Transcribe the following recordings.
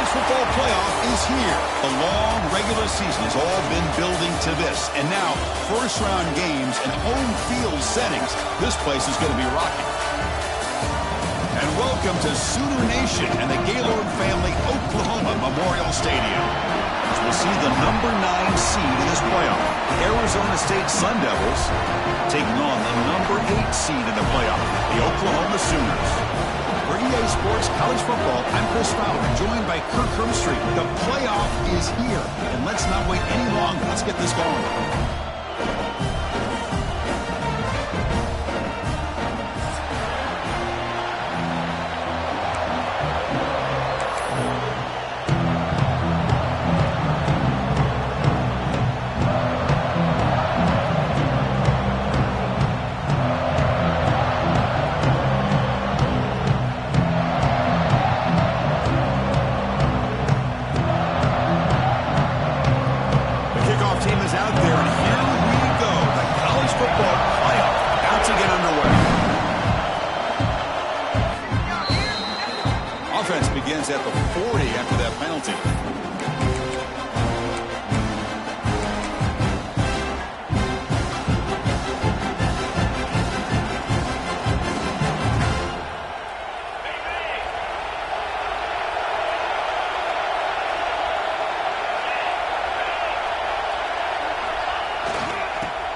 football playoff is here. The long regular season has all been building to this. And now, first-round games and home field settings. This place is going to be rocking. And welcome to Sooner Nation and the Gaylord family Oklahoma Memorial Stadium. As we'll see the number 9 seed in this playoff, Arizona State Sun Devils, taking on the number 8 seed in the playoff, the Oklahoma Sooners. For EA Sports College Football, I'm Chris Fowler, joined by Kirk Herbstreit. The playoff is here, and let's not wait any longer. Let's get this going. Begins at the 40 after that penalty.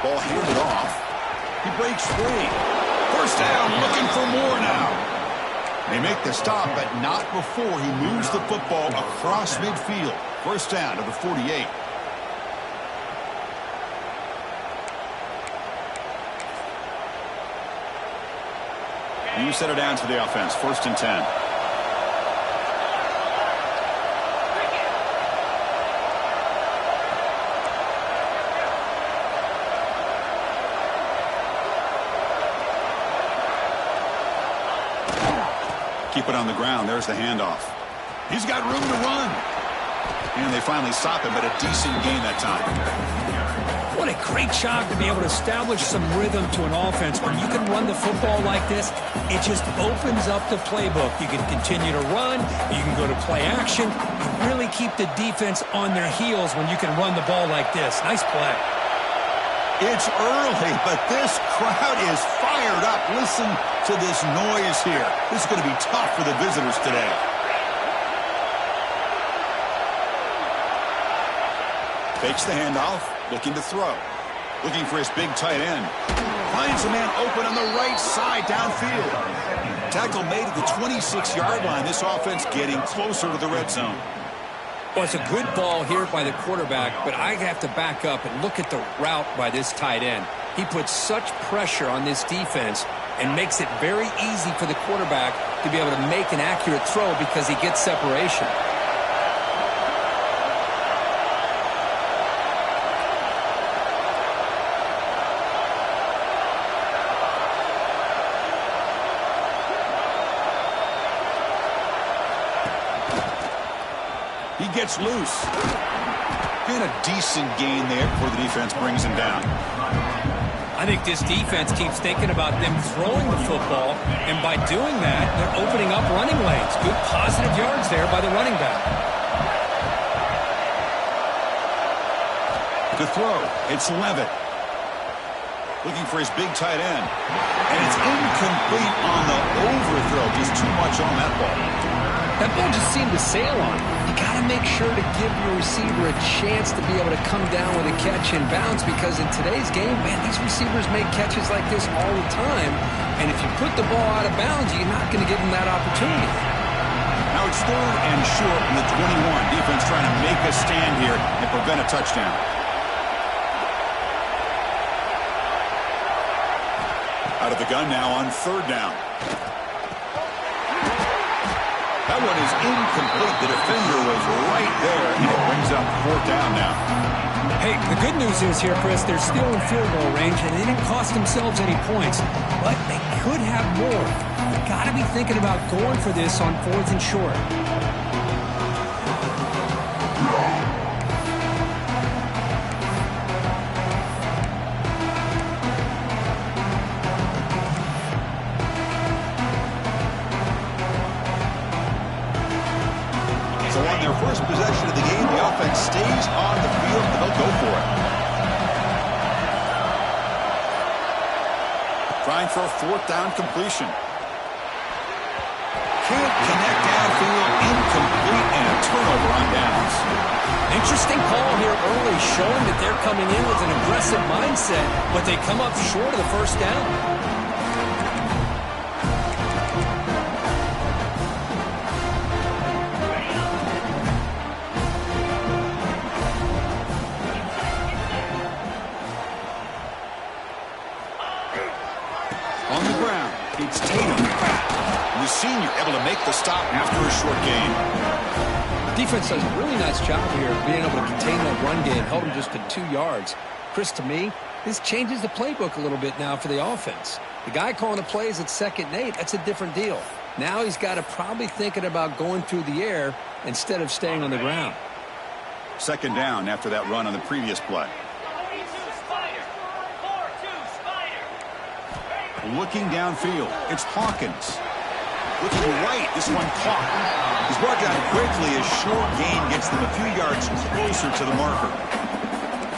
Ball handed off. He breaks free. First down, looking for more now. They make the stop, but not before he moves the football across midfield. First down to the 48. You set it down to the offense. First and 10. Keep it on the ground. There's the handoff. He's got room to run. And they finally stop him, but a decent gain that time. What a great job to be able to establish some rhythm to an offense. When you can run the football like this, it just opens up the playbook. You can continue to run. You can go to play action. You really keep the defense on their heels when you can run the ball like this. Nice play. It's early, but this crowd is fired up. Listen to this noise here. This is going to be tough for the visitors today. Fakes the handoff, looking to throw. Looking for his big tight end. Finds a man open on the right side downfield. Tackle made at the 26-yard line. This offense getting closer to the red zone. Well, it's a good ball here by the quarterback, but I have to back up and look at the route by this tight end. He puts such pressure on this defense and makes it very easy for the quarterback to be able to make an accurate throw because he gets separation. He gets loose. And a decent gain there before the defense brings him down. I think this defense keeps thinking about them throwing the football, and by doing that, they're opening up running lanes. Good positive yards there by the running back. To throw, it's Levitt. Looking for his big tight end. And it's incomplete on the overthrow. Just too much on that ball. That ball just seemed to sail on. You got to make sure to give your receiver a chance to be able to come down with a catch and bounce, because in today's game, man, these receivers make catches like this all the time. And if you put the ball out of bounds, you're not going to give them that opportunity. Now it's third and short from the 21. Defense trying to make a stand here and prevent a touchdown. Out of the gun now on third down. That one is incomplete. The defender was right there, and it brings up fourth down now. Hey, the good news is here, Chris, they're still in field goal range, and they didn't cost themselves any points, but they could have more. You got to be thinking about going for this on fourth and short. line for a 4th down completion. Can't connect downfield, incomplete, and a turnover on downs. Interesting call here early, showing that they're coming in with an aggressive mindset, but they come up short of the 1st down. On the ground, it's Tatum. The senior able to make the stop after a short gain. Defense does a really nice job here of being able to contain that run game, held him just to 2 yards. Chris, to me, this changes the playbook a little bit now for the offense. The guy calling the plays at 2nd and 8, that's a different deal. Now he's got to probably thinking about going through the air instead of staying on the ground. 2nd down after that run on the previous play. Looking downfield, it's Hawkins. Looking right, this one caught. He's brought down quickly as short gain gets them a few yards closer to the marker.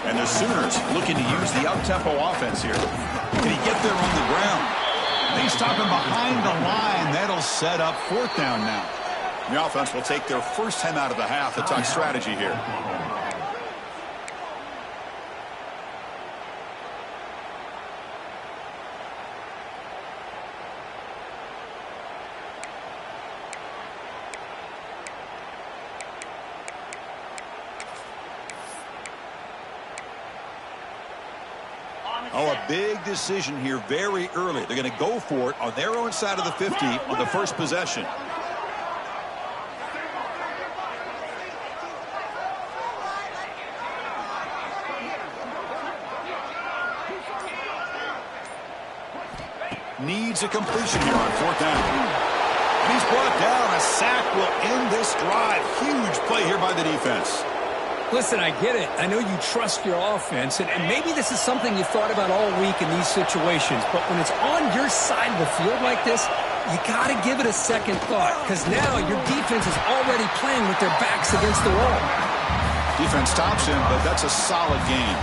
And the Sooners looking to use the up-tempo offense here. Can he get there on the ground? They stop him behind the line. That'll set up 4th down now. The offense will take their first time out of the half. A tough strategy here. Oh, a big decision here very early. They're going to go for it on their own side of the 50 on the first possession. Needs a completion here on 4th down. And he's brought down. A sack will end this drive. Huge play here by the defense. Listen, I get it. I know you trust your offense, and maybe this is something you thought about all week in these situations, but when it's on your side of the field like this, you got to give it a second thought, because now your defense is already playing with their backs against the wall. Defense stops him, but that's a solid gain.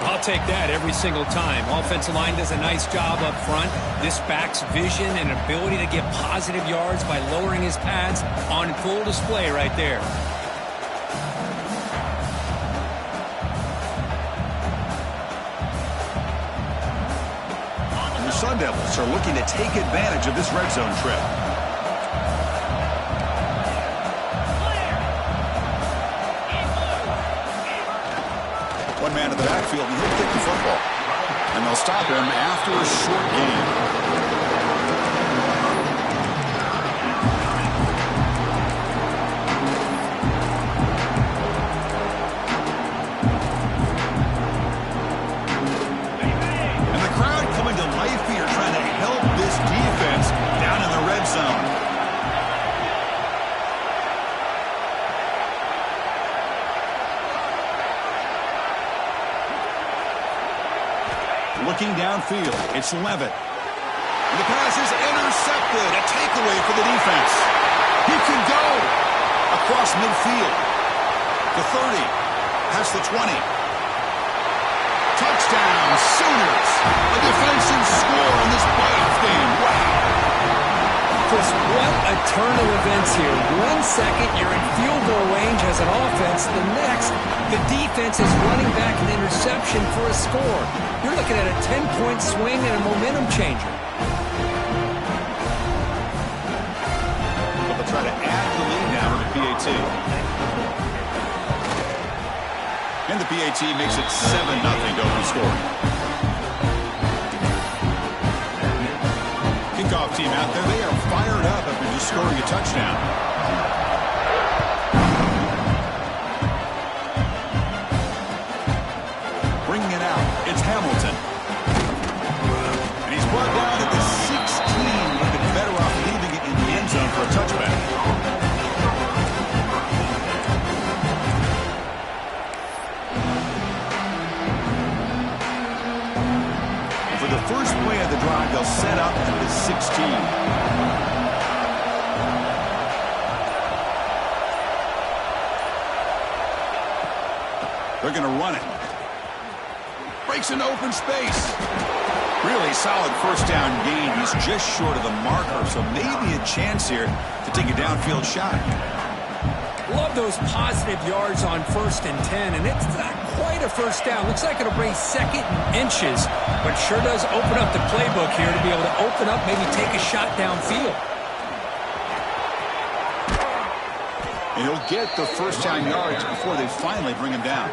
I'll take that every single time. Offensive line does a nice job up front. This back's vision and ability to get positive yards by lowering his pads on full display right there. Sun Devils are looking to take advantage of this red zone trip. One man in the backfield, and he'll kick the football. And they'll stop him after a short gain. Looking downfield, it's Levitt. And the pass is intercepted. A takeaway for the defense. He can go across midfield. The 30, past the 20. Touchdown, Sooners. A defensive score in this playoff game. Wow. Chris, what a turn of events here. 1 second, you're in field goal range as an offense. The next, the defense is running back an interception for a score. You're looking at a 10-point swing and a momentum changer. But they'll try to add the lead now to the PAT. And the PAT makes it 7-0 to open score. Kickoff team out there, they are fired up after just scoring a touchdown. Bringing it out, it's Hamilton. And he's brought down at the 16. Would have been better off leaving it in the end zone for a touchback. For the first play of the drive, they'll set up at the 16. They're going to run it. Breaks into open space. Really solid first down gain. He's just short of the marker, so maybe a chance here to take a downfield shot. Love those positive yards on 1st and 10, and it's not quite a first down. Looks like it'll bring 2nd and inches, but sure does open up the playbook here to be able to open up, maybe take a shot downfield. And he'll get the first down yards before they finally bring him down.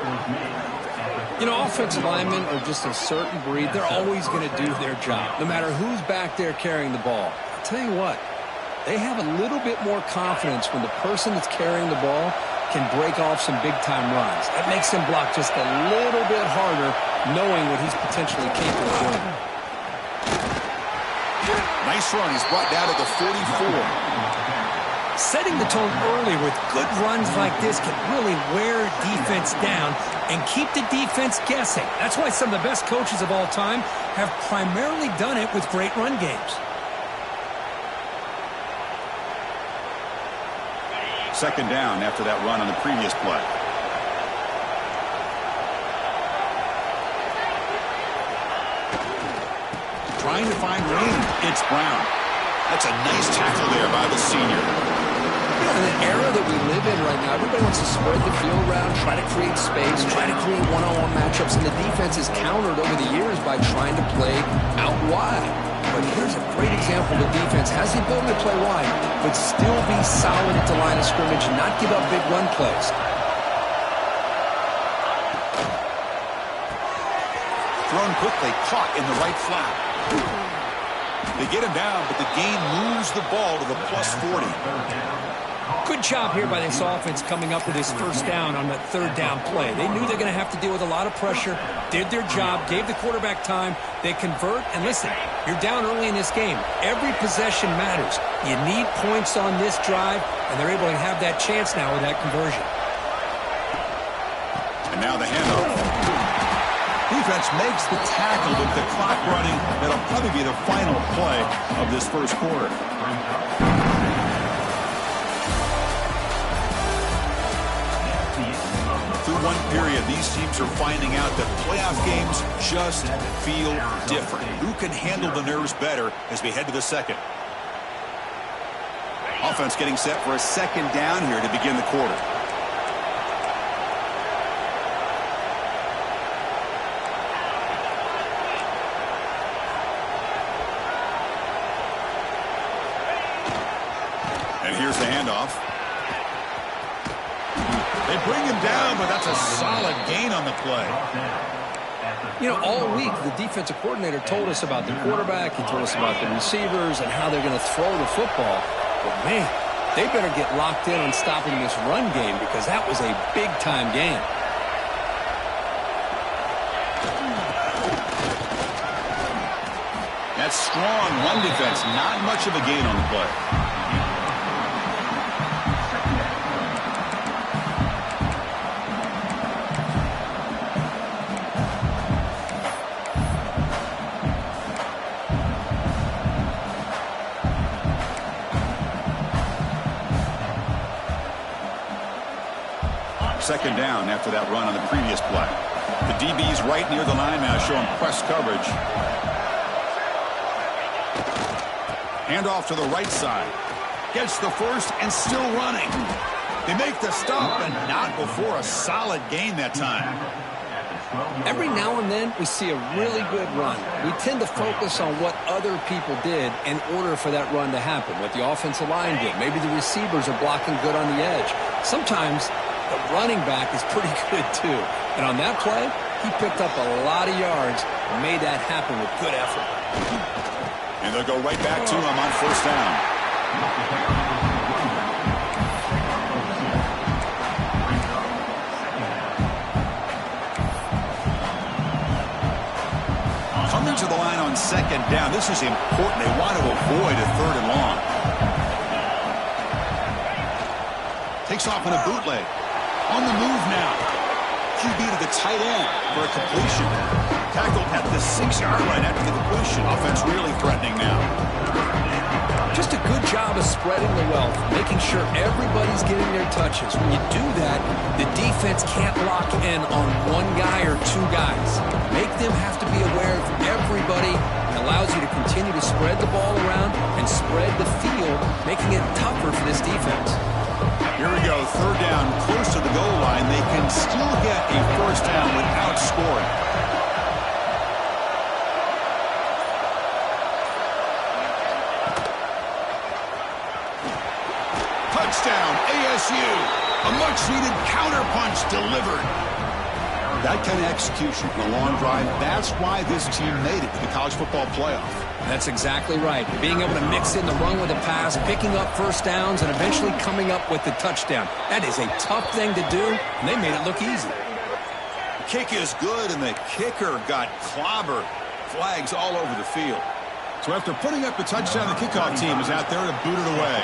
You know, offensive linemen are just a certain breed. They're always going to do their job, no matter who's back there carrying the ball. I'll tell you what, they have a little bit more confidence when the person that's carrying the ball can break off some big-time runs. That makes them block just a little bit harder, knowing what he's potentially capable of doing. Nice run. He's brought down to the 44. Setting the tone early with good runs like this can really wear defense down and keep the defense guessing. That's why some of the best coaches of all time have primarily done it with great run games. Second down after that run on the previous play. Trying to find range. It's Brown. That's a nice tackle there by the senior. In the era that we live in right now, everybody wants to spread the field around, try to create space, try to create one-on-one matchups, and the defense is countered over the years by trying to play out wide. But here's a great example. The defense has the ability to play wide, but still be solid at the line of scrimmage and not give up big run plays. Thrown quickly, caught in the right flat. They get him down, but the gain moves the ball to the +40. Good job here by this offense coming up with this first down on that 3rd down play. They knew they're going to have to deal with a lot of pressure, did their job, gave the quarterback time. They convert, and listen, you're down early in this game. Every possession matters. You need points on this drive, and they're able to have that chance now with that conversion. And now the handoff. Defense makes the tackle with the clock running. That'll probably be the final play of this first quarter. Through one period, these teams are finding out that playoff games just feel different. Who can handle the nerves better as we head to the second? Offense getting set for a second down here to begin the quarter. And here's the handoff. They bring him down, but that's a solid gain on the play. You know, all week, the defensive coordinator told us about the quarterback. He told us about the receivers and how they're going to throw the football. But, man, they better get locked in on stopping this run game because that was a big-time game. That's strong run defense. Not much of a gain on the play. Second down after that run on the previous play. The DB's right near the line now, showing press coverage. Handoff to the right side. Gets the first and still running. They make the stop, and not before a solid gain that time. Every now and then, we see a really good run. We tend to focus on what other people did in order for that run to happen, what the offensive line did. Maybe the receivers are blocking good on the edge. Sometimes the running back is pretty good, too. And on that play, he picked up a lot of yards and made that happen with good effort. And they'll go right back to him on first down. Coming to the line on second down. This is important. They want to avoid a 3rd and long. Takes off in a bootleg. On the move now. QB to the tight end for a completion. Tackled at the 6-yard line after the completion. Offense really threatening now. Just a good job of spreading the wealth, making sure everybody's getting their touches. When you do that, the defense can't lock in on one guy or two guys. Make them have to be aware of everybody to spread the ball around and spread the field, making it tougher for this defense. Here we go, third down, close to the goal line. They can still get a first down without scoring. Touchdown, ASU. A much-needed counterpunch delivered. That kind of execution in a long drive, that's why this team made it to the college football playoff. That's exactly right. Being able to mix in the run with the pass, picking up first downs, and eventually coming up with the touchdown. That is a tough thing to do, and they made it look easy. The kick is good, and the kicker got clobbered. Flags all over the field. So after putting up the touchdown, the kickoff team is out there to boot it away.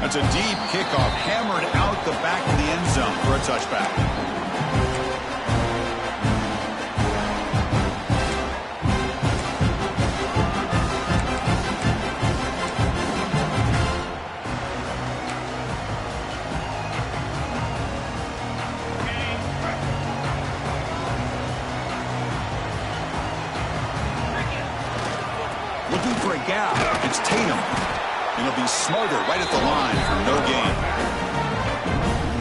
That's a deep kickoff, hammered out the back of the end zone for a touchback. Looking for a gap. It's Tatum. And he'll be smarter right at the line for no gain.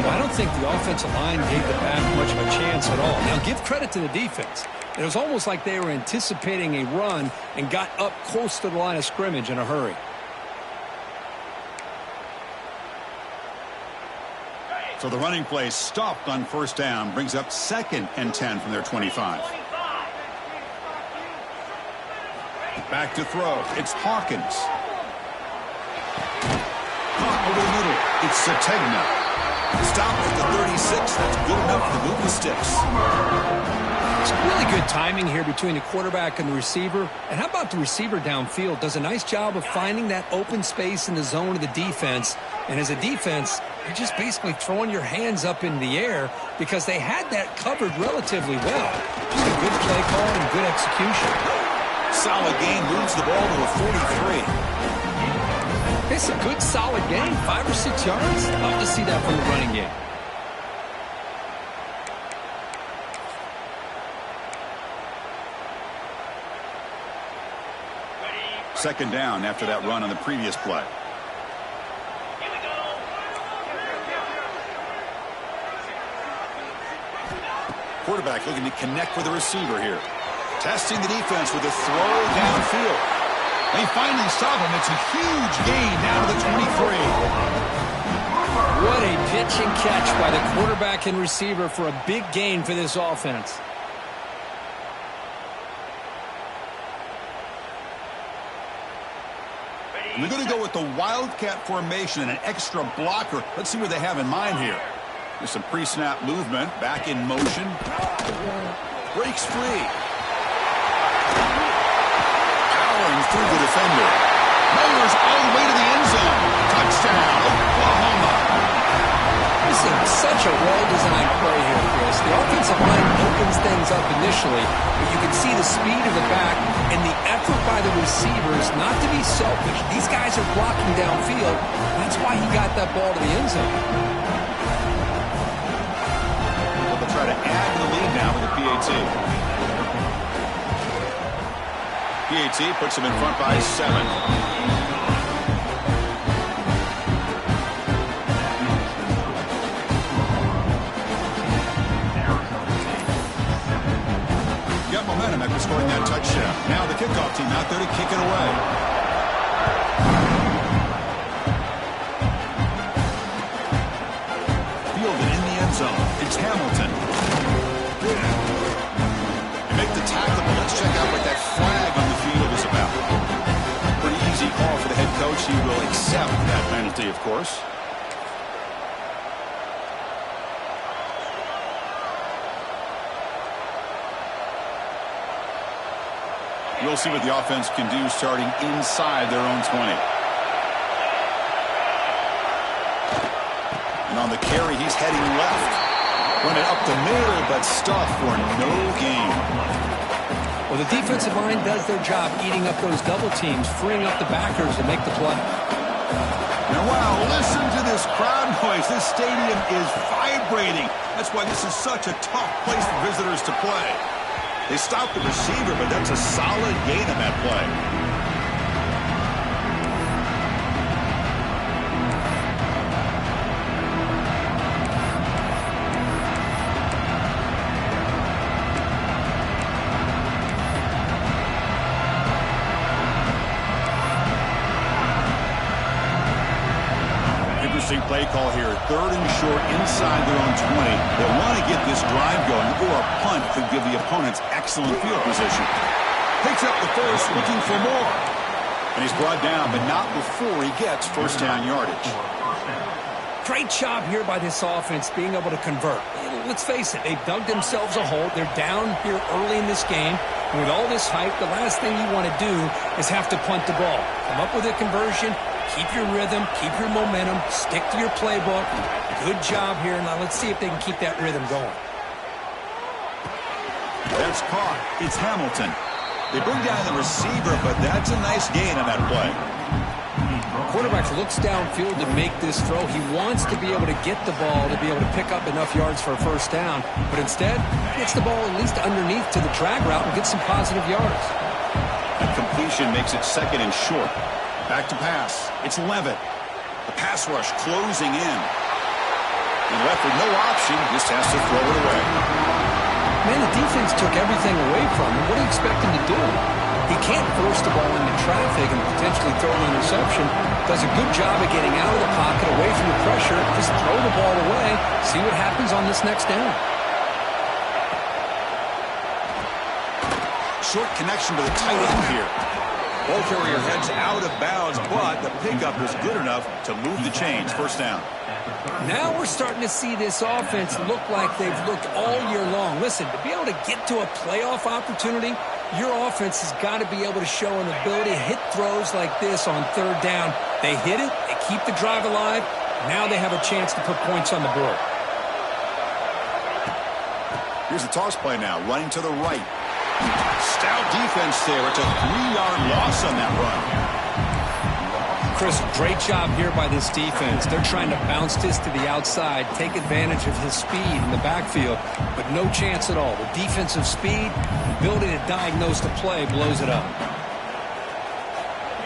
I don't think the offensive line gave the back much of a chance at all. Now, give credit to the defense. It was almost like they were anticipating a run and got up close to the line of scrimmage in a hurry. So the running play stopped on first down, brings up 2nd and 10 from their 25. Back to throw. It's Hawkins. Over the middle, it's Sategna. Stop at the 36. That's good enough to move the sticks. It's really good timing here between the quarterback and the receiver. And how about the receiver downfield? Does a nice job of finding that open space in the zone of the defense. And as a defense, you're just basically throwing your hands up in the air because they had that covered relatively well. Just a good play call and good execution. Solid gain, moves the ball to a 43. It's a good, solid game, 5 or 6 yards. Love to see that from the running game. Second down after that run on the previous play. Quarterback looking to connect with the receiver here. Testing the defense with a throw downfield. They finally stop him. It's a huge gain down to the 23. What a pitch and catch by the quarterback and receiver for a big gain for this offense. And they're going to go with the Wildcat formation and an extra blocker. Let's see what they have in mind here. There's some pre-snap movement. Back in motion. Breaks free. Powering through the defender. Motors all the way to the end zone. Touchdown, Oklahoma. This is such a well-designed play here, Chris. The offensive line opens things up initially, but you can see the speed of the back and the effort by the receivers not to be selfish. These guys are blocking downfield. That's why he got that ball to the end zone. They'll try to add to the lead now with the PAT. PAT puts them in front by 7. Momentum after scoring that touchdown. Now the kickoff team out there to kick it away. Fielded in the end zone. It's Hamilton. They make the tackle, but let's check out what that flag on the field is about. Pretty easy call for the head coach. He will accept that penalty, of course. We'll see what the offense can do starting inside their own 20. And on the carry, he's heading left. Running up the middle, but stuffed for no gain. Well, the defensive line does their job eating up those double teams, freeing up the backers to make the play. Now, wow, listen to this crowd noise. This stadium is vibrating. That's why this is such a tough place for visitors to play. They stopped the receiver, but that's a solid gain on that play. Play call here, 3rd and short inside their own 20. They want to get this drive going, or a punt could give the opponents excellent field position. Picks up the first, looking for more. And he's brought down, but not before he gets first down yardage. Great job here by this offense being able to convert. Let's face it, they've dug themselves a hole. They're down here early in this game. And with all this hype, the last thing you want to do is have to punt the ball. Come up with a conversion. Keep your rhythm, keep your momentum, stick to your playbook. Good job here. Now let's see if they can keep that rhythm going. That's caught. It's Hamilton. They bring down the receiver, but that's a nice gain on that play. Quarterback looks downfield to make this throw. He wants to be able to get the ball to be able to pick up enough yards for a first down, but instead gets the ball at least underneath to the drag route and gets some positive yards. That completion makes it 2nd and short. Back to pass. It's Levitt. The pass rush closing in. And left with no option, just has to throw it away. Man, the defense took everything away from him. What do you expect him to do? He can't force the ball into traffic and potentially throw an interception. Does a good job of getting out of the pocket, away from the pressure. Just throw the ball away. See what happens on this next down. Short connection to the tight end here. Ball carrier heads out of bounds, but the pickup was good enough to move the chains. First down. Now we're starting to see this offense look like they've looked all year long. Listen, to be able to get to a playoff opportunity, your offense has got to be able to show an ability to hit throws like this on 3rd down. They hit it, they keep the drive alive. Now they have a chance to put points on the board. Here's the toss play now, running to the right. Stout defense there. It's a 3-yard loss on that run. Chris, great job here by this defense. They're trying to bounce this to the outside, take advantage of his speed in the backfield, but no chance at all. The defensive speed, ability to diagnose the play, blows it up.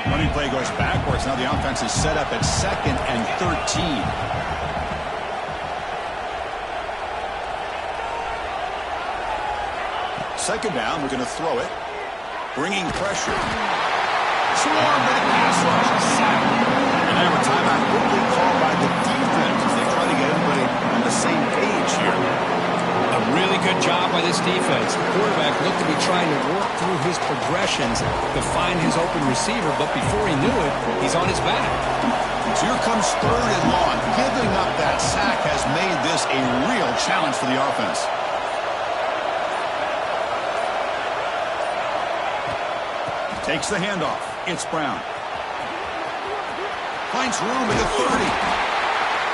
Running play goes backwards. Now the offense is set up at 2nd and 13. Second down, we're going to throw it. Bringing pressure. Swarm with a pass rush. Sack. And now a timeout quickly called by the defense as they try to get everybody on the same page here. A really good job by this defense. The quarterback looked to be trying to work through his progressions to find his open receiver, but before he knew it, he's on his back. So here comes 3rd and long. Giving up that sack has made this a real challenge for the offense. Takes the handoff. It's Brown. Finds room at the 30.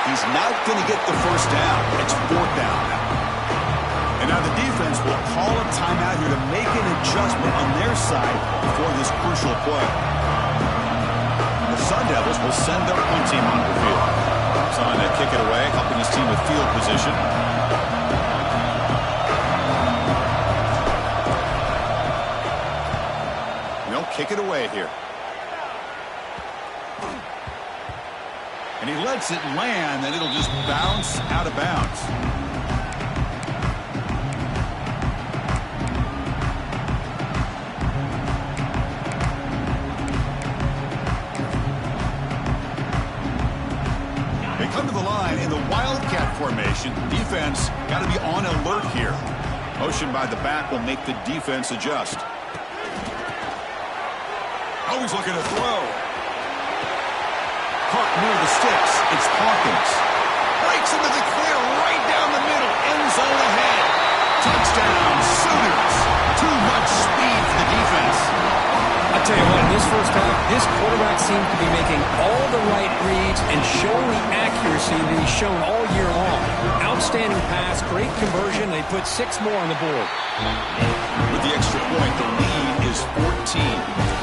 He's not going to get the first down. It's 4th down. And now the defense will call a timeout here to make an adjustment on their side for this crucial play. The Sun Devils will send their punt team onto the field. Trying to kick it away, helping his team with field position. Kick it away here. And he lets it land, and it'll just bounce out of bounds. They come to the line in the Wildcat formation. Defense got to be on alert here. Motion by the back will make the defense adjust. Always looking to throw. Caught near the sticks. It's Hawkins. Breaks into the clear right down the middle. End zone ahead. Touchdown, Sooners. Too much speed for the defense. I'll tell you what, in this first half, this quarterback seems to be making all the right reads and showing the accuracy that he's shown all year long. Outstanding pass, great conversion. They put 6 more on the board. With the extra point, the lead is 14.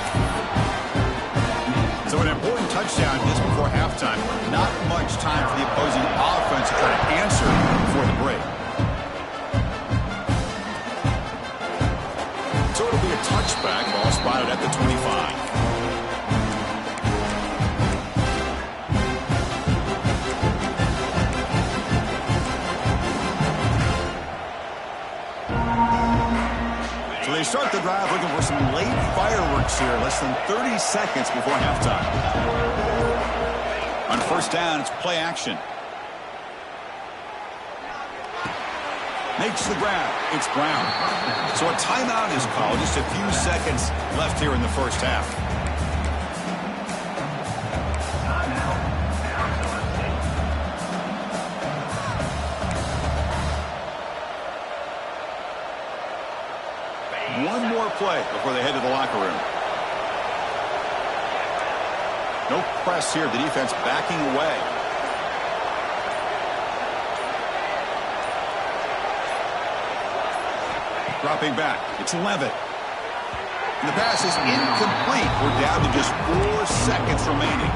So an important touchdown just before halftime. Not much time for the opposing offense to try to answer before the break. So it'll be a touchback. Ball spotted at the 25. They start the drive looking for some late fireworks here. Less than 30 seconds before halftime. On first down, it's play action. Makes the grab. It's Brown. So a timeout is called. Just a few seconds left here in the first half. One more play before they head to the locker room. No press here. The defense backing away. Dropping back. It's Levitt. And the pass is incomplete. We're down to just 4 seconds remaining.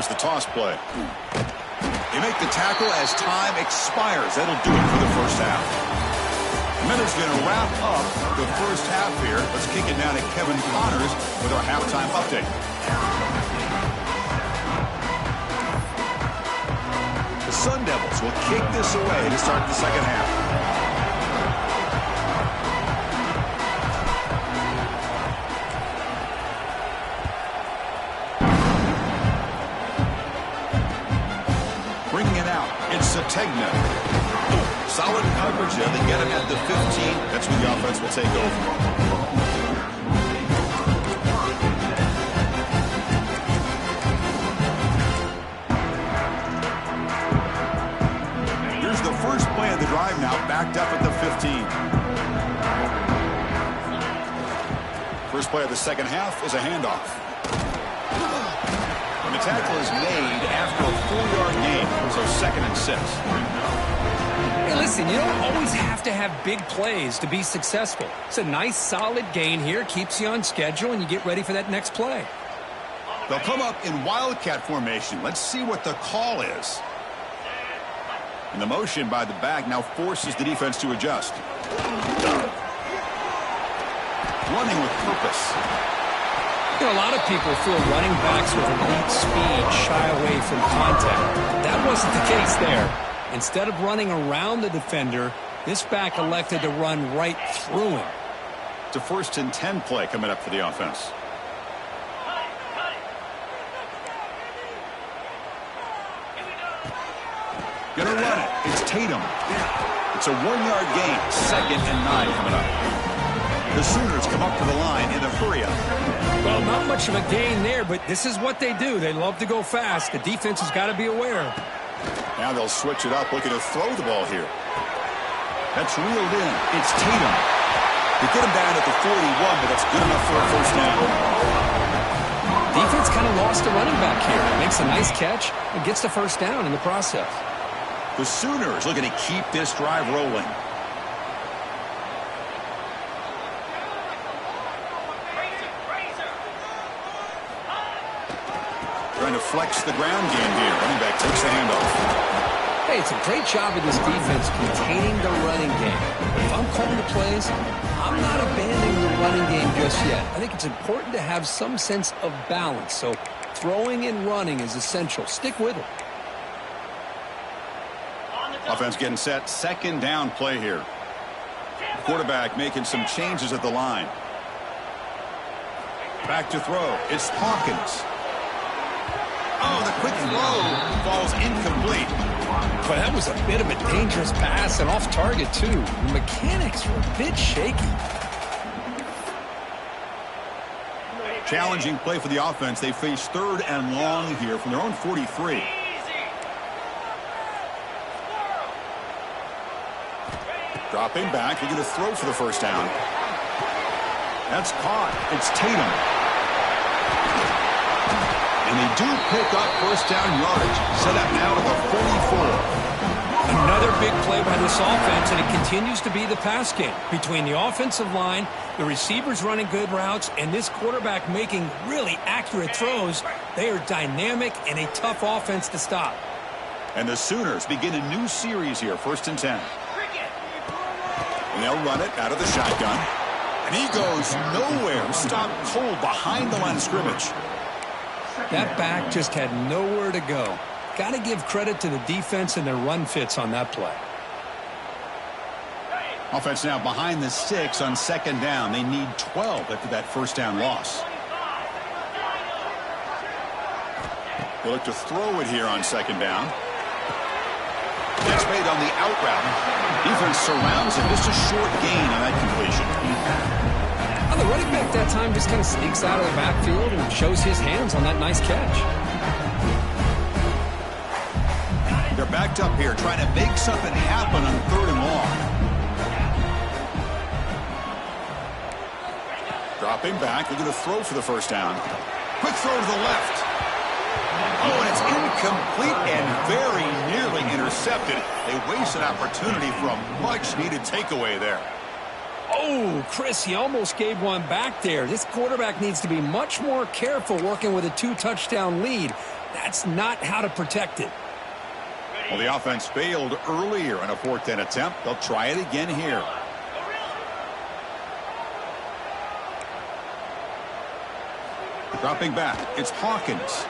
The toss play. They make the tackle as time expires. That'll do it for the first half. Miller's going to wrap up the first half here. Let's kick it down to Kevin Connors with our halftime update. The Sun Devils will kick this away to start the second half. Tegna. Solid coverage there. They get him at the 15. That's when the offense will take over. Here's the first play of the drive now, backed up at the 15. First play of the second half is a handoff. And the tackle is made after a 4-yard gain, so 2nd and 6. Hey, listen, you don't always have to have big plays to be successful. It's a nice, solid gain here, keeps you on schedule, and you get ready for that next play. They'll come up in wildcat formation. Let's see what the call is. And the motion by the back now forces the defense to adjust. Running with purpose. You know, a lot of people feel running backs with elite speed shy away from contact. That wasn't the case there. Instead of running around the defender, this back elected to run right through him. It's a 1st and 10 play coming up for the offense. Gonna run it. It's Tatum. It's a 1-yard gain. 2nd and 9 coming up. The Sooners come up to the line in a hurry-up. Well, not much of a gain there, but this is what they do. They love to go fast. The defense has got to be aware. Now they'll switch it up, looking to throw the ball here. That's reeled in. It's Tatum. They get him down at the 41, but that's good enough for a first down. Defense kind of lost a running back here. Makes a nice catch and gets the first down in the process. The Sooners looking to keep this drive rolling. Trying to flex the ground game here. Running back takes the handoff. Hey, it's a great job of this defense containing the running game. If I'm calling the plays, I'm not abandoning the running game just yet. I think it's important to have some sense of balance. So throwing and running is essential. Stick with it. Offense getting set. 2nd down play here. Quarterback making some changes at the line. Back to throw. It's Hawkins. Oh, the quick throw falls incomplete. But that was a bit of a dangerous pass and off target, too. The mechanics were a bit shaky. Challenging play for the offense. They face 3rd and long here from their own 43. Drop Dropping back, looking to throw for the first down. That's caught. It's Tatum. And they do pick up first down yardage. Set up now to the 44. Another big play by this offense, and it continues to be the pass game. Between the offensive line, the receivers running good routes, and this quarterback making really accurate throws, they are dynamic and a tough offense to stop. And the Sooners begin a new series here, 1st and 10. And they'll run it out of the shotgun. And he goes nowhere. Stopped cold behind the line of scrimmage. That back just had nowhere to go. Got to give credit to the defense and their run fits on that play. Offense now behind the 6 on 2nd down. They need 12 after that first down loss. They look to throw it here on 2nd down. That's made on the out route. Defense surrounds him. Just a short gain on that completion. Well, the running back that time just kind of sneaks out of the backfield and shows his hands on that nice catch. They're backed up here trying to make something happen on 3rd and long. Dropping back, looking to throw for the first down. Quick throw to the left. Oh, and it's incomplete and very nearly intercepted. They waste an opportunity for a much-needed takeaway there. Oh, Chris, he almost gave one back there. This quarterback needs to be much more careful working with a 2-touchdown lead. That's not how to protect it. Well, the offense failed earlier in a 4th and attempt. They'll try it again here. Dropping back, it's Hawkins.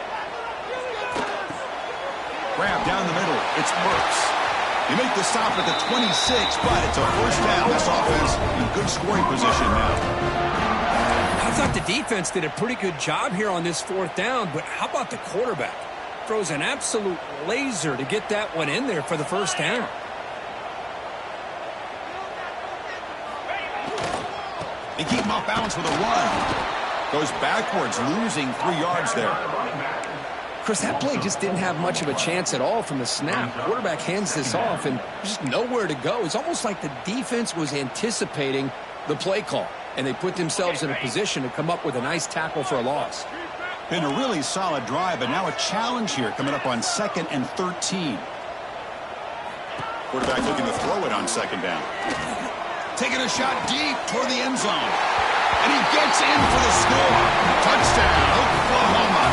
Grab down the middle, it's Burks. They make the stop at the 26, but it's a first down. This offense in good scoring position now. I thought the defense did a pretty good job here on this 4th down, but how about the quarterback? Throws an absolute laser to get that one in there for the first down. They keep him off balance with a run. Goes backwards, losing 3 yards there. Chris, that play just didn't have much of a chance at all from the snap. The quarterback hands this off, and there's just nowhere to go. It's almost like the defense was anticipating the play call, and they put themselves in a position to come up with a nice tackle for a loss. Been a really solid drive, but now a challenge here coming up on 2nd and 13. Quarterback looking to throw it on 2nd down. Taking a shot deep toward the end zone. And he gets in for the score. Touchdown, Oklahoma.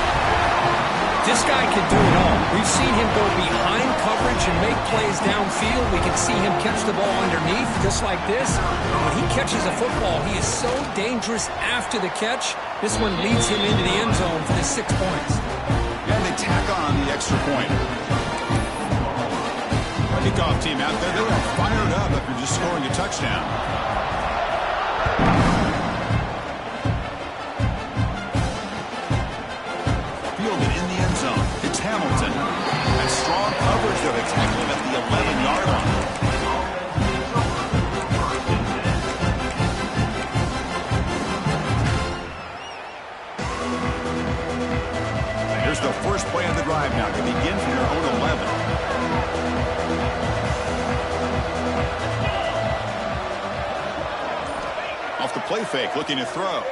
This guy can do it all. We've seen him go behind coverage and make plays downfield. We can see him catch the ball underneath just like this. When he catches a football, he is so dangerous after the catch. This one leads him into the end zone for the 6 points. And they tack on the extra point. Kickoff team out there, they are fired up after just scoring a touchdown. Fielded in the end zone. It's Hamilton. And strong coverage there to tackle him at the 11-yard line. Here's the first play of the drive now. They begin from their own 11. Off the play fake, looking to throw.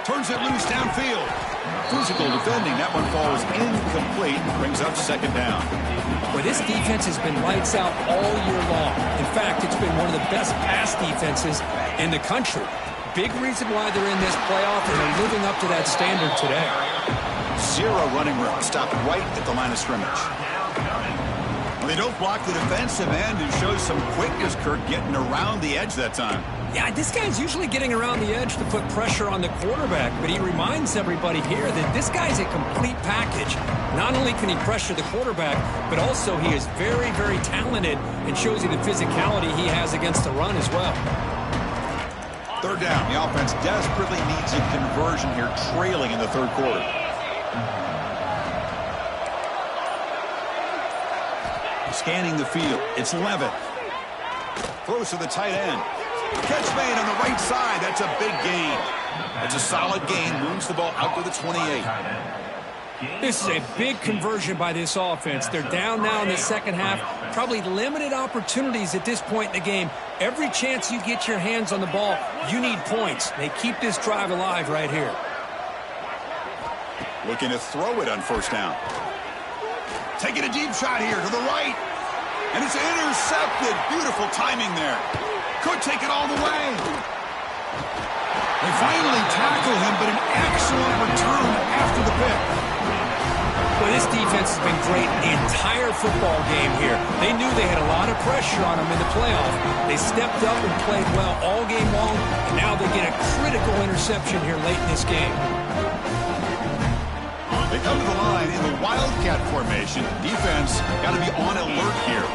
Turns it loose downfield. Physical defending. That one falls incomplete. Brings up 2nd down. Well, this defense has been lights out all year long. In fact, it's been one of the best pass defenses in the country. Big reason why they're in this playoff, and they're living up to that standard today. 0 running room. Stopped right at the line of scrimmage. Well, they don't block the defensive end and shows some quickness, Kirk, getting around the edge that time. Yeah, this guy's usually getting around the edge to put pressure on the quarterback, but he reminds everybody here that this guy's a complete package. Not only can he pressure the quarterback, but also he is very, very talented and shows you the physicality he has against the run as well. 3rd down. The offense desperately needs a conversion here, trailing in the 3rd quarter. Scanning the field. It's Levitt. Throws to the tight end. Catch made on the right side. That's a big gain. It's a solid gain. Moves the ball out to the 28. This is a big conversion by this offense. They're down now in the second half. Probably limited opportunities at this point in the game. Every chance you get your hands on the ball, you need points. They keep this drive alive right here. Looking to throw it on first down. Taking a deep shot here to the right. And it's intercepted. Beautiful timing there. Could take it all the way. They finally tackle him, but an excellent return after the pick. Well, this defense has been great the entire football game here. They knew they had a lot of pressure on them in the playoff. They stepped up and played well all game long, and now they get a critical interception here late in this game. They come to the line in the Wildcat formation. Defense got to be on alert here.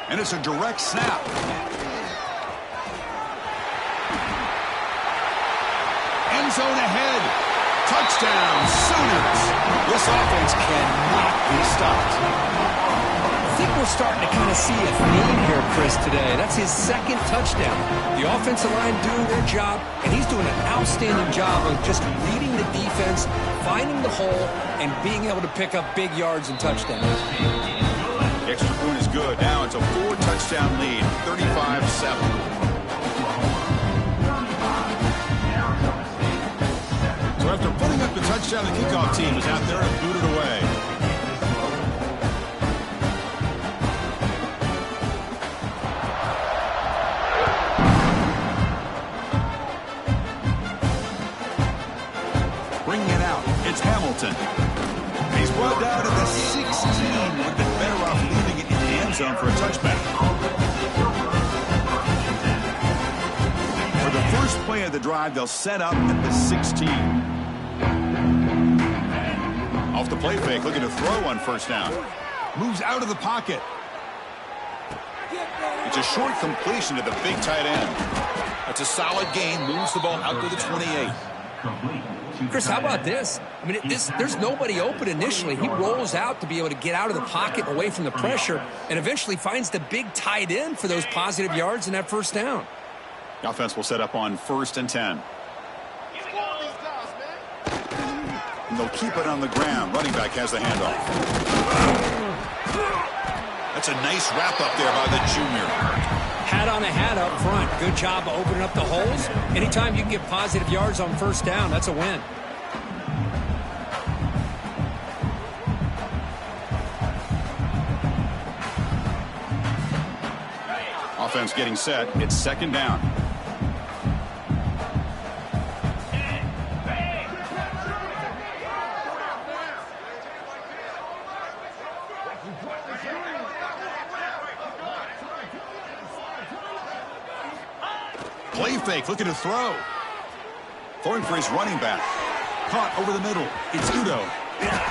And it's a direct snap. End zone ahead. Touchdown, Sooners. This offense cannot be stopped. I think we're starting to kind of see a theme here, Chris, today. That's his second touchdown. The offensive line doing their job, and he's doing an outstanding job of just reading the defense, finding the hole, and being able to pick up big yards and touchdowns. Extra point is good. Now it's a 4-touchdown lead, 35-7. So after putting up the touchdown, the kickoff team is out there and booted away. Bringing it out, it's Hamilton. He's brought down to the 16. Would have been better off leaving it in the end zone for a touchback. For the first play of the drive, they'll set up at the 16. Off the play fake, looking to throw on first down. Moves out of the pocket. It's a short completion to the big tight end. That's a solid gain. Moves the ball out to the 28. Chris, how about this? I mean, there's nobody open initially. He rolls out to be able to get out of the pocket away from the pressure and eventually finds the big tight end for those positive yards in that first down. The offense will set up on 1st and 10. And they'll keep it on the ground. Running back has the handoff. That's a nice wrap up there by the junior. Hat on a hat up front. Good job of opening up the holes. Anytime you can get positive yards on first down, that's a win. Offense getting set. It's second down. Play fake, looking to throw. Throwing for his running back. Caught over the middle. It's Udo.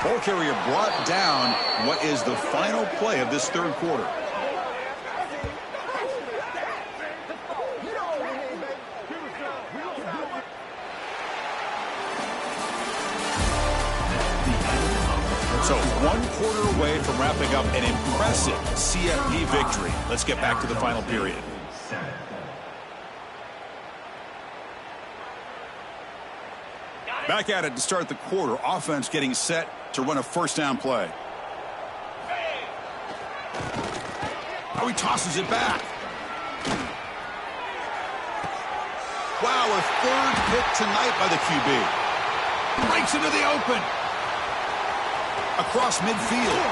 Ball carrier brought down. What is the final play of this third quarter? So 1 quarter away from wrapping up an impressive CFP victory. Let's get back to the final period. Back at it to start the quarter. Offense getting set to run a first down play. Oh, he tosses it back. Wow, a third pick tonight by the QB. Breaks into the open. Across midfield.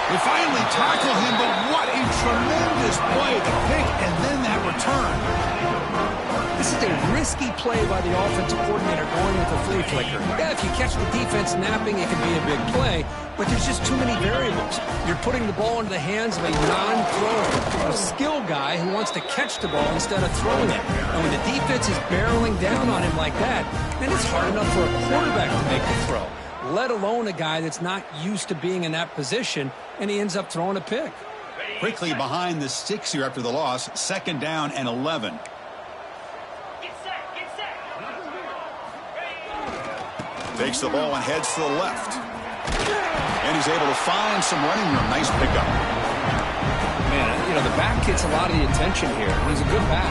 They finally tackle him, but what a tremendous play. The pick and then that return. This is a risky play by the offensive coordinator going with a flea flicker. Yeah, if you catch the defense napping, it can be a big play, but there's just too many variables. You're putting the ball into the hands of a non-thrower, a skill guy who wants to catch the ball instead of throwing it. And when the defense is barreling down on him like that, then it's hard enough for a quarterback to make the throw, let alone a guy that's not used to being in that position, and he ends up throwing a pick. Quickly behind the sticks here after the loss, second down and 11. Takes the ball and heads to the left. And he's able to find some running room. Nice pickup. Man, you know, the back gets a lot of the attention here. He's a good back.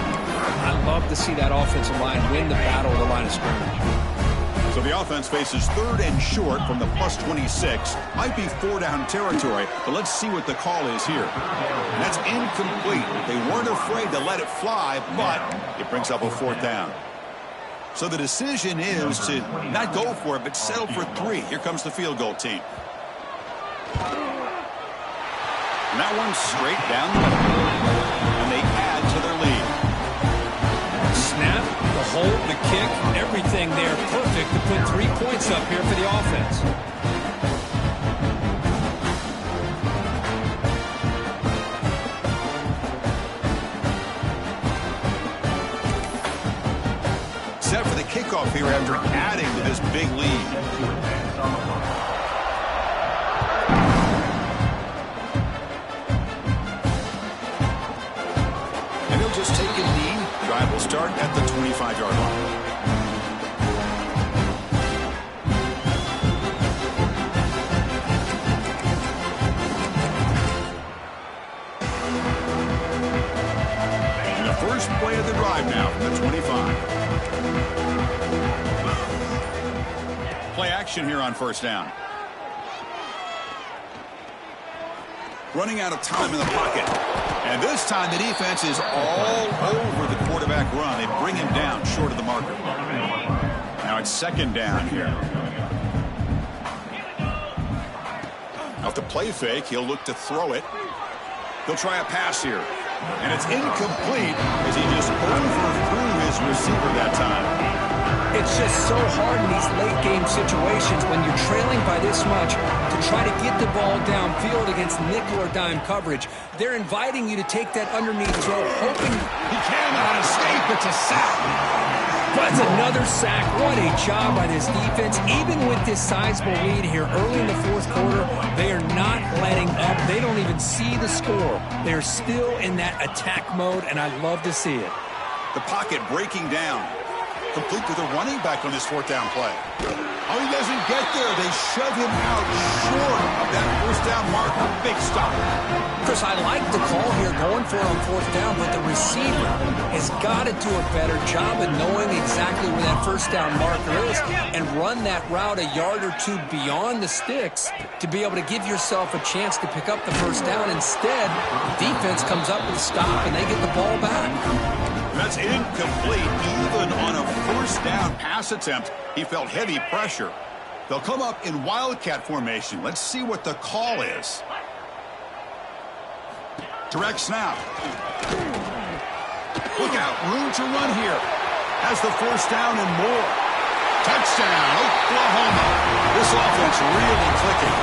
I love to see that offensive line win the battle of the line of scrimmage. So the offense faces 3rd and short from the plus 26. Might be 4-down territory, but let's see what the call is here. And that's incomplete. They weren't afraid to let it fly, but it brings up a 4th down. So the decision is to not go for it, but settle for 3. Here comes the field goal team. And that one's straight down the middle. And they add to their lead. Snap, the hold, the kick, everything there perfect to put 3 points up here for the offense. Set for the kickoff here after adding to this big lead. And he'll just take a knee. Drive will start at the 25-yard line. And the first play of the drive now from the 25. Play action here on 1st down. Running out of time in the pocket. And this time the defense is all over the quarterback run. They bring him down short of the marker. Now it's 2nd down here. Off the play fake, he'll look to throw it. He'll try a pass here. And it's incomplete as he just overthrew his receiver that time. It's just so hard in these late-game situations when you're trailing by this much to try to get the ball downfield against nickel or dime coverage. They're inviting you to take that underneath throw, hoping he cannot escape. It's a sack. That's another sack. What a job by this defense. Even with this sizable lead here early in the 4th quarter, they are not letting up. They don't even see the score. They're still in that attack mode, and I love to see it. The pocket breaking down. Complete to the running back on this 4th down play. Oh, he doesn't get there. They shove him out short of that 1st down marker. Big stop. Chris, I like the call here going for it on 4th down, but the receiver has got to do a better job of knowing exactly where that 1st down marker is and run that route a yard or 2 beyond the sticks to be able to give yourself a chance to pick up the 1st down. Instead, the defense comes up with a stop and they get the ball back. That's incomplete. Even on a 1st down pass attempt, he felt heavy pressure. They'll come up in wildcat formation. Let's see what the call is. Direct snap. Look out, room to run here. Has the 1st down and more. Touchdown, Oklahoma. This offense really clicking.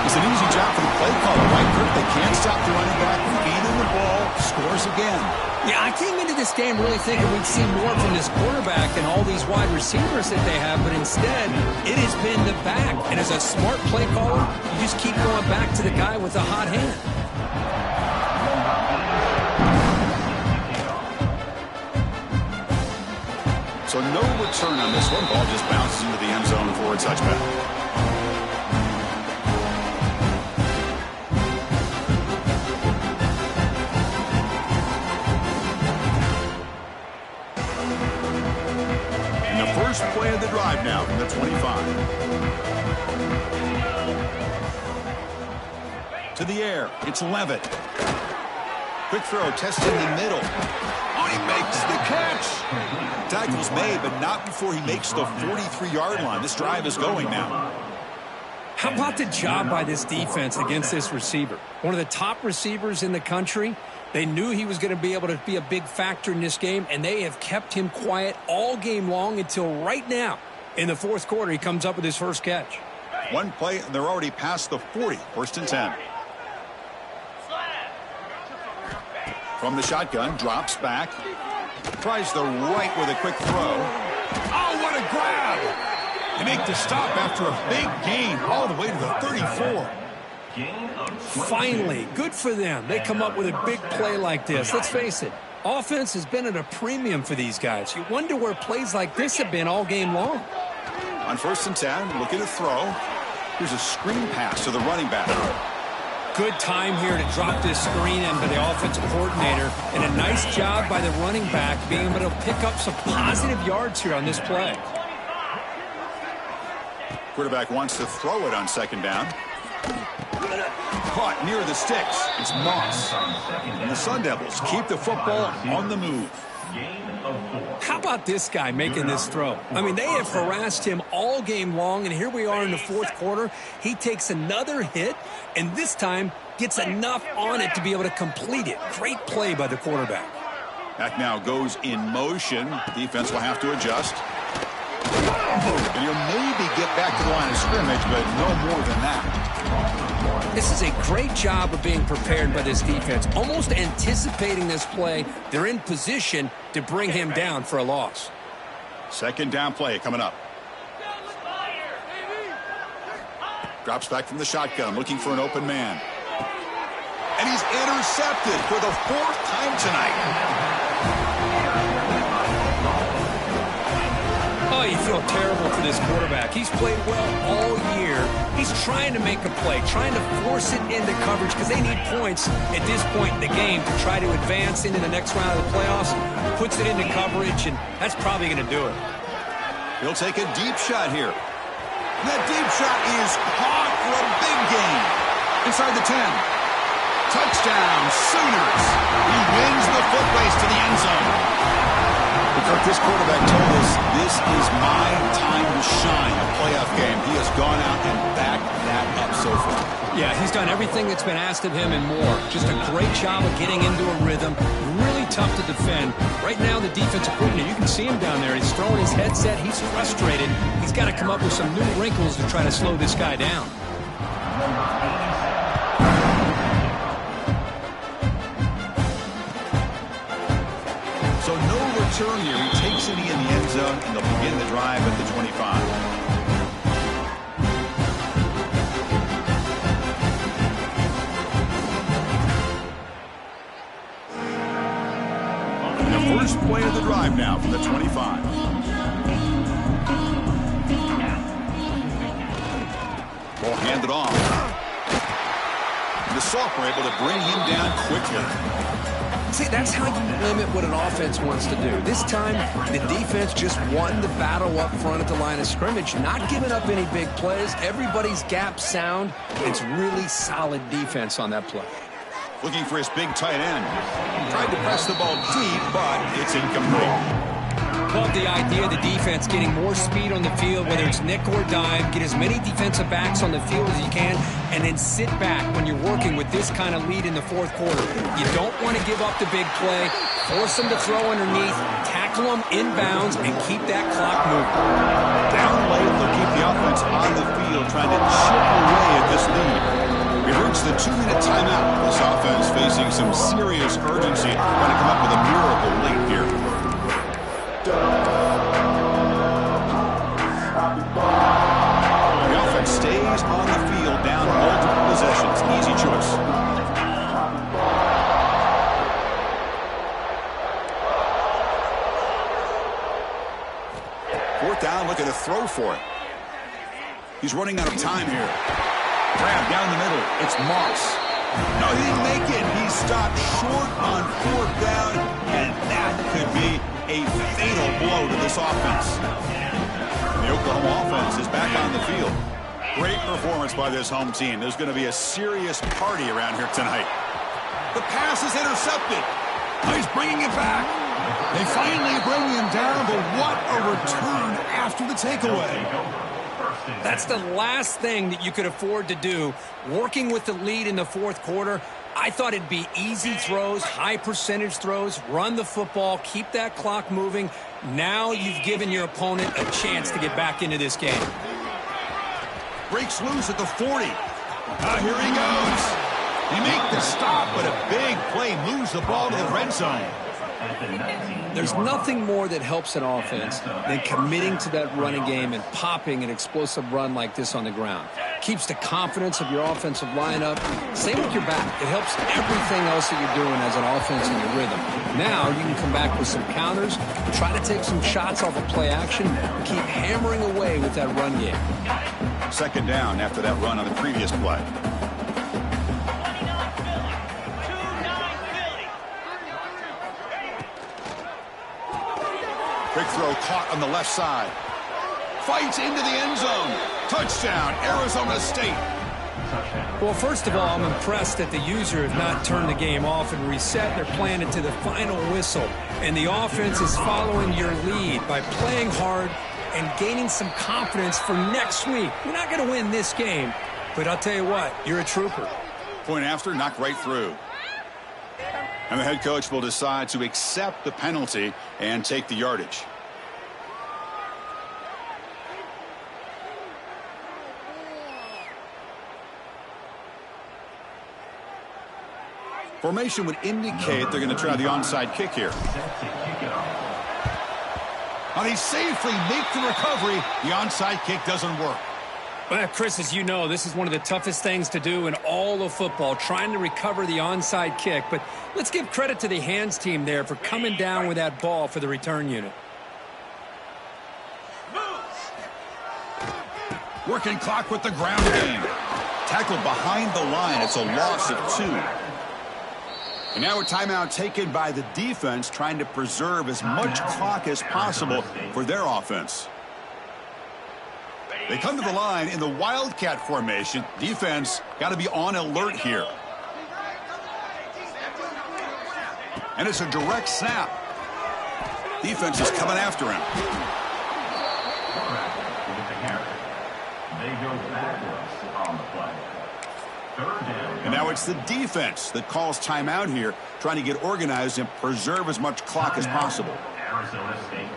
It's an easy job for the play caller, right, Kirk? They can't stop the running back, feed him the ball, scores again. Yeah, I came into this game really thinking we'd see more from this quarterback and all these wide receivers that they have, but instead, it has been the back. And as a smart play caller, you just keep going back to the guy with the hot hand. So no return on this one. Ball just bounces into the end zone for a touchback. First play of the drive now from the 25. To the air, it's Levitt. Quick throw, testing the middle. Oh, he makes the catch. Tackle's made, but not before he makes the 43-yard line. This drive is going now. How about the job by this defense against this receiver? One of the top receivers in the country. They knew he was going to be able to be a big factor in this game, and they have kept him quiet all game long until right now. In the 4th quarter, he comes up with his first catch. One play, and they're already past the 40. 1st and 10. From the shotgun, drops back. Tries the right with a quick throw. Oh, what a grab! They make the stop after a big gain all the way to the 34. Finally, good for them. They come up with a big play like this. Let's face it, offense has been at a premium for these guys. You wonder where plays like this have been all game long. On 1st and 10, looking to throw. Here's a screen pass to the running back. Good time here to drop this screen in by the offensive coordinator, and a nice job by the running back being able to pick up some positive yards here on this play. Quarterback wants to throw it on second down. Caught near the sticks. It's Moss. And the Sun Devils keep the football on the move. How about this guy making this throw? I mean, they have harassed him all game long, and here we are in the fourth quarter. He takes another hit, and this time gets enough on it to be able to complete it. Great play by the quarterback. Back now goes in motion. Defense will have to adjust. And he'll maybe get back to the line of scrimmage, but no more than that. This is a great job of being prepared by this defense, almost anticipating this play. They're in position to bring him down for a loss. Second down play coming up. Drops back from the shotgun, looking for an open man. And he's intercepted for the fourth time tonight. Oh, you feel terrible for this quarterback. He's played well all year. He's trying to make a play, trying to force it into coverage because they need points at this point in the game to try to advance into the next round of the playoffs. Puts it into coverage, and that's probably going to do it. He'll take a deep shot here. That deep shot is caught for a big gain. Inside the 10. Touchdown, Sooners. He wins the foot race to the end zone. But this quarterback told us this is my time to shine. A playoff game. He has gone out and backed that up so far. Yeah, he's done everything that's been asked of him and more. Just a great job of getting into a rhythm. Really tough to defend. Right now, the defensive coordinator, you can see him down there. He's throwing his headset. He's frustrated. He's got to come up with some new wrinkles to try to slow this guy down. So no return here. He takes it in the end zone, and they'll begin the drive at the 25. And the first play of the drive now from the 25. Ball handed off. And the sophomore able to bring him down quickly. See, that's how you limit what an offense wants to do. This time, the defense just won the battle up front at the line of scrimmage, not giving up any big plays. Everybody's gap sound. It's really solid defense on that play. Looking for his big tight end. Tried to press the ball deep, but it's incomplete. Love the idea of the defense getting more speed on the field, whether it's nick or dime. Get as many defensive backs on the field as you can, and then sit back when you're working with this kind of lead in the fourth quarter. You don't want to give up the big play. Force them to throw underneath, tackle them inbounds, and keep that clock moving. Down late, they'll keep the offense on the field, trying to chip away at this lead. We reach the 2-minute timeout. This offense facing some serious urgency, trying to come up with a miracle late here. The offense stays on the field, down multiple possessions. Easy choice. Fourth down, looking to throw for it. He's running out of time here. Grab down the middle. It's Moss. No, he didn't make it. He stopped short on fourth down, and that could be a fatal blow to this offense. The Oklahoma offense is back on the field. Great performance by this home team. There's going to be a serious party around here tonight. The pass is intercepted. Oh, he's bringing it back. They finally bring him down, but what a return after the takeaway. That's the last thing that you could afford to do. Working with the lead in the fourth quarter, I thought it'd be easy throws, high percentage throws, run the football, keep that clock moving. Now you've given your opponent a chance to get back into this game. Breaks loose at the 40. Here he goes. He makes the stop, but a big play moves the ball to the red zone. There's nothing more that helps an offense than committing to that running game and popping an explosive run like this on the ground. Keeps the confidence of your offensive lineup. Same with your back. It helps everything else that you're doing as an offense in your rhythm. Now you can come back with some counters, try to take some shots off of play action, and keep hammering away with that run game. Second down after that run on the previous play. Quick throw caught on the left side. Fights into the end zone. Touchdown, Arizona State. Well, first of all, I'm impressed that the user have not turned the game off and reset. They're playing it to the final whistle. And the offense is following your lead by playing hard and gaining some confidence for next week. We're not going to win this game, but I'll tell you what, you're a trooper. Point after, knocked right through. And the head coach will decide to accept the penalty and take the yardage. Formation would indicate they're going to try the onside kick here. And he safely makes the recovery. The onside kick doesn't work. Well, Chris, as you know, this is one of the toughest things to do in all of football, trying to recover the onside kick. But let's give credit to the hands team there for coming down with that ball for the return unit. Working clock with the ground game. Tackled behind the line. It's a loss of 2. And now a timeout taken by the defense, trying to preserve as much clock as possible for their offense. They come to the line in the Wildcat formation. Defense got to be on alert here. And it's a direct snap. Defense is coming after him. They go backwards on the play. And now it's the defense that calls timeout here, trying to get organized and preserve as much clock as possible. Arizona State.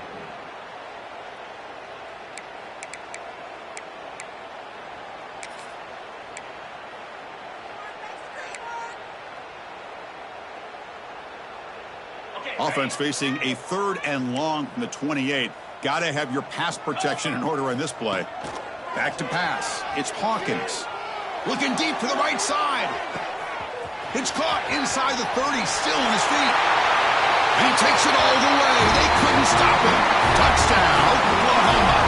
Offense facing a 3rd and long from the 28. Got to have your pass protection in order on this play. Back to pass. It's Hawkins. Looking deep to the right side. It's caught inside the 30, still on his feet. And he takes it all the way. They couldn't stop him. Touchdown, Oklahoma.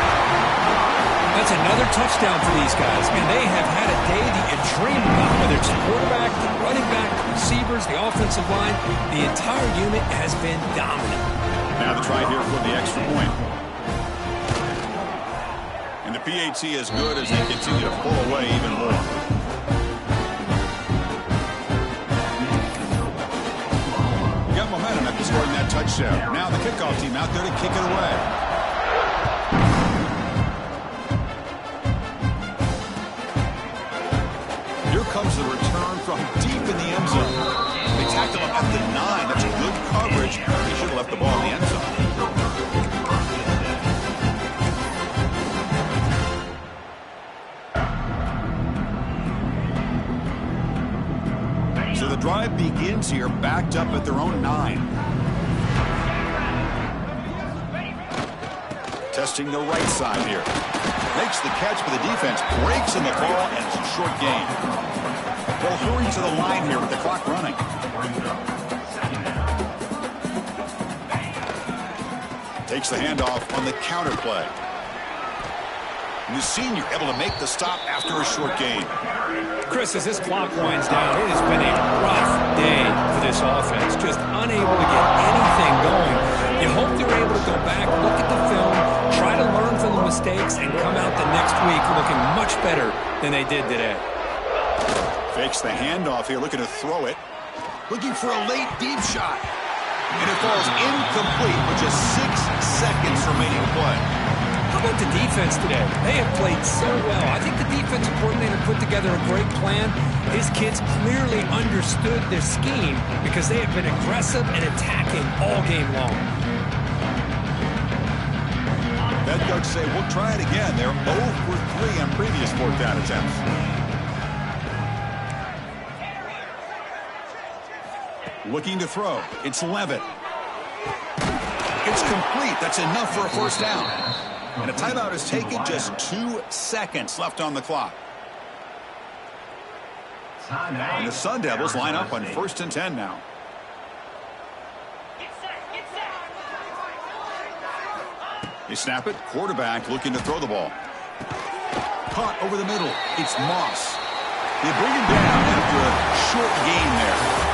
That's another touchdown for these guys. Man, they have had a day that you dream about, whether it's the quarterback, the running back, the receivers, the offensive line. The entire unit has been dominant. Now the try here for the extra point. And the PAT is good as they continue to pull away even more. You got momentum after scoring that touchdown. Now the kickoff team out there to kick it away. Here comes the return from deep in the end zone. They tackle him at the 9. That's good coverage. He should have left the ball in the end zone. So the drive begins here, backed up at their own 9. Testing the right side here. Makes the catch, but the defense breaks in the ball, and it's a short gain. Well, hurrying to the line here with the clock running. Takes the handoff on the counter play. And the senior able to make the stop after a short gain. Chris, as this clock winds down, it has been a rough day for this offense. Just unable to get anything going. You hope they're able to go back, look at the film, try to learn from the mistakes, and come out the next week looking much better than they did today. Fakes the handoff here, looking to throw it. Looking for a late deep shot. And it falls incomplete with just 6 seconds remaining to play. How about the defense today? They have played so well. I think the defensive coordinator put together a great plan. His kids clearly understood their scheme because they have been aggressive and attacking all game long. Head coach say, we'll try it again. They're 0 for 3 on previous 4th down attempts. Looking to throw. It's Levitt. It's complete. That's enough for a first down. And a timeout is taken. Just 2 seconds left on the clock. And the Sun Devils line up on 1st and 10 now. They snap it. Quarterback looking to throw the ball. Caught over the middle. It's Moss. They bring him down after a short gain there.